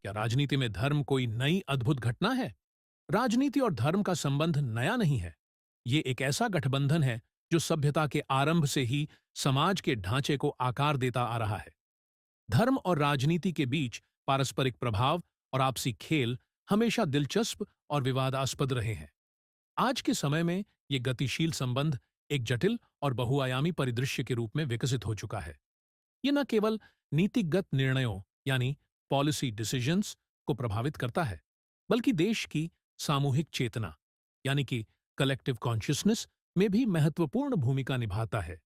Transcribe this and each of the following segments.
क्या राजनीति में धर्म कोई नई अद्भुत घटना है? राजनीति और धर्म का संबंध नया नहीं है। ये एक ऐसा गठबंधन है जो सभ्यता के आरंभ से ही समाज के ढांचे को आकार देता आ रहा है। धर्म और राजनीति के बीच पारस्परिक प्रभाव और आपसी खेल हमेशा दिलचस्प और विवादास्पद रहे हैं। आज के समय में ये गतिशील संबंध एक जटिल और बहुआयामी परिदृश्य के रूप में विकसित हो चुका है। ये न केवल नीतिगत निर्णयों यानी पॉलिसी डिसीजंस को प्रभावित करता है, बल्कि देश की सामूहिक चेतना यानी कि कलेक्टिव कॉन्शियसनेस में भी महत्वपूर्ण भूमिका निभाता है।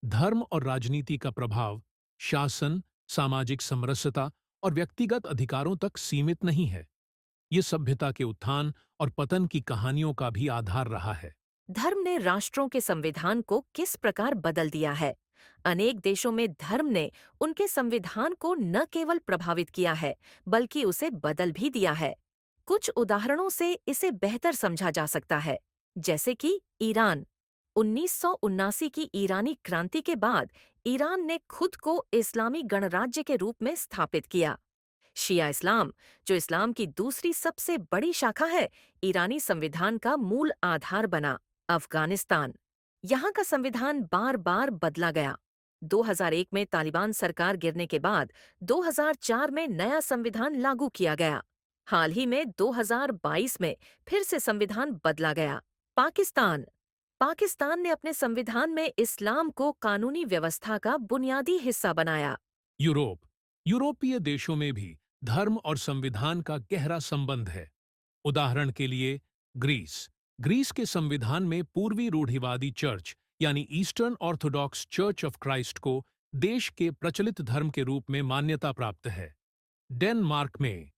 धर्म और राजनीति का प्रभाव शासन, सामाजिक समरसता और व्यक्तिगत अधिकारों तक सीमित नहीं है। ये सभ्यता के उत्थान और पतन की कहानियों का भी आधार रहा है। धर्म ने राष्ट्रों के संविधान को किस प्रकार बदल दिया है? अनेक देशों में धर्म ने उनके संविधान को न केवल प्रभावित किया है, बल्कि उसे बदल भी दिया है। कुछ उदाहरणों से इसे बेहतर समझा जा सकता है, जैसे कि ईरान। 1979 की ईरानी क्रांति के बाद ईरान ने खुद को इस्लामी गणराज्य के रूप में स्थापित किया। शिया इस्लाम, जो इस्लाम की दूसरी सबसे बड़ी शाखा है, ईरानी संविधान का मूल आधार बना। अफगानिस्तान, यहाँ का संविधान बार बार बदला गया। 2001 में तालिबान सरकार गिरने के बाद 2004 में नया संविधान लागू किया गया। हाल ही में 2022 में फिर से संविधान बदला गया। पाकिस्तान पाकिस्तान ने अपने संविधान में इस्लाम को कानूनी व्यवस्था का बुनियादी हिस्सा बनाया। यूरोप यूरोपीय देशों में भी धर्म और संविधान का गहरा संबंध है। उदाहरण के लिए ग्रीस ग्रीस के संविधान में पूर्वी रूढ़िवादी चर्च यानी eastern Orthodox church of Christ को देश के प्रचलित धर्म के रूप में मान्यता प्राप्त है। डेनमार्क में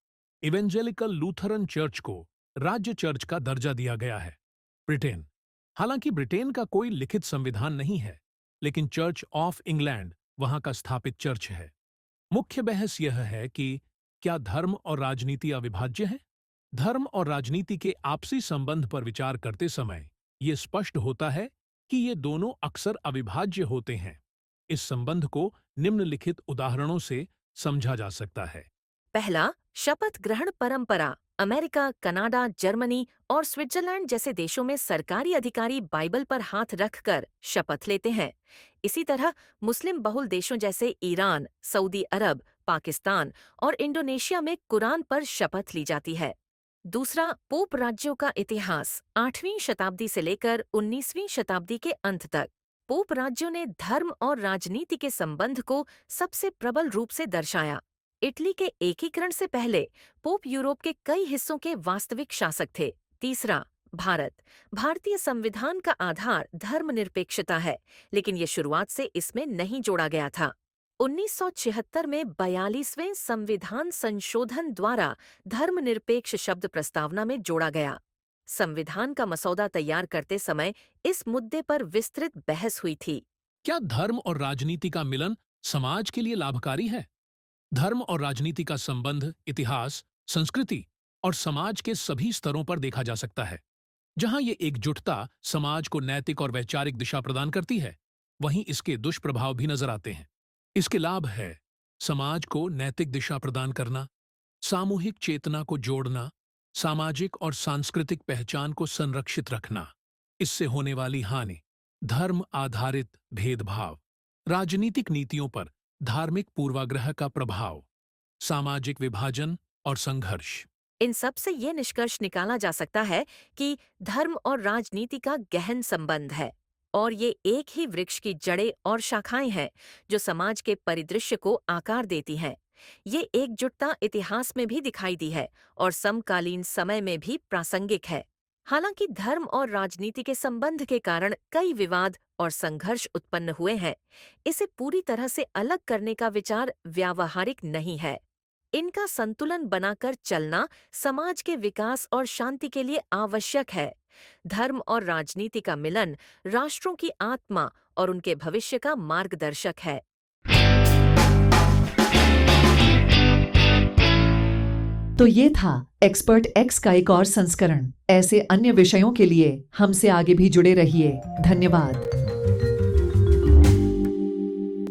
इवेंजेलिकल लूथरन चर्च को राज्य चर्च का दर्जा दिया गया है। ब्रिटेन हालांकि ब्रिटेन का कोई लिखित संविधान नहीं है, लेकिन चर्च ऑफ इंग्लैंड वहां का स्थापित चर्च है। मुख्य बहस यह है कि क्या धर्म और राजनीति अविभाज्य है? धर्म और राजनीति के आपसी संबंध पर विचार करते समय ये स्पष्ट होता है कि ये दोनों अक्सर अविभाज्य होते हैं। इस संबंध को निम्नलिखित उदाहरणों से समझा जा सकता है। पहला, शपथ ग्रहण परंपरा। अमेरिका, कनाडा, जर्मनी और स्विट्जरलैंड जैसे देशों में सरकारी अधिकारी बाइबल पर हाथ रखकर शपथ लेते हैं। इसी तरह मुस्लिम बहुल देशों जैसे ईरान, सऊदी अरब, पाकिस्तान और इंडोनेशिया में कुरान पर शपथ ली जाती है। दूसरा, पोप राज्यों का इतिहास। 8वीं शताब्दी से लेकर 19वीं शताब्दी के अंत तक पोप राज्यों ने धर्म और राजनीति के संबंध को सबसे प्रबल रूप से दर्शाया। इटली के एकीकरण से पहले पोप यूरोप के कई हिस्सों के वास्तविक शासक थे। तीसरा, भारत। भारतीय संविधान का आधार धर्मनिरपेक्षता है, लेकिन ये शुरुआत से इसमें नहीं जोड़ा गया था। 1976 में 42वें संविधान संशोधन द्वारा धर्मनिरपेक्ष शब्द प्रस्तावना में जोड़ा गया। संविधान का मसौदा तैयार करते समय इस मुद्दे पर विस्तृत बहस हुई थी। क्या धर्म और राजनीति का मिलन समाज के लिए लाभकारी है? धर्म और राजनीति का संबंध इतिहास, संस्कृति और समाज के सभी स्तरों पर देखा जा सकता है। जहां ये एकजुटता समाज को नैतिक और वैचारिक दिशा प्रदान करती है, वहीं इसके दुष्प्रभाव भी नजर आते हैं। इसके लाभ है समाज को नैतिक दिशा प्रदान करना, सामूहिक चेतना को जोड़ना, सामाजिक और सांस्कृतिक पहचान को संरक्षित रखना। इससे होने वाली हानि धर्म आधारित भेदभाव, राजनीतिक नीतियों पर धार्मिक पूर्वाग्रह का प्रभाव, सामाजिक विभाजन और संघर्ष। इन सब से ये निष्कर्ष निकाला जा सकता है कि धर्म और राजनीति का गहन संबंध है और ये एक ही वृक्ष की जड़ें और शाखाएं हैं जो समाज के परिदृश्य को आकार देती हैं। ये एकजुटता इतिहास में भी दिखाई दी है और समकालीन समय में भी प्रासंगिक है। हालांकि धर्म और राजनीति के संबंध के कारण कई विवाद और संघर्ष उत्पन्न हुए हैं, इसे पूरी तरह से अलग करने का विचार व्यावहारिक नहीं है। इनका संतुलन बनाकर चलना समाज के विकास और शांति के लिए आवश्यक है। धर्म और राजनीति का मिलन राष्ट्रों की आत्मा और उनके भविष्य का मार्गदर्शक है। तो ये था एक्सपर्ट एक्स का एक और संस्करण। ऐसे अन्य विषयों के लिए हमसे आगे भी जुड़े रहिए। धन्यवाद।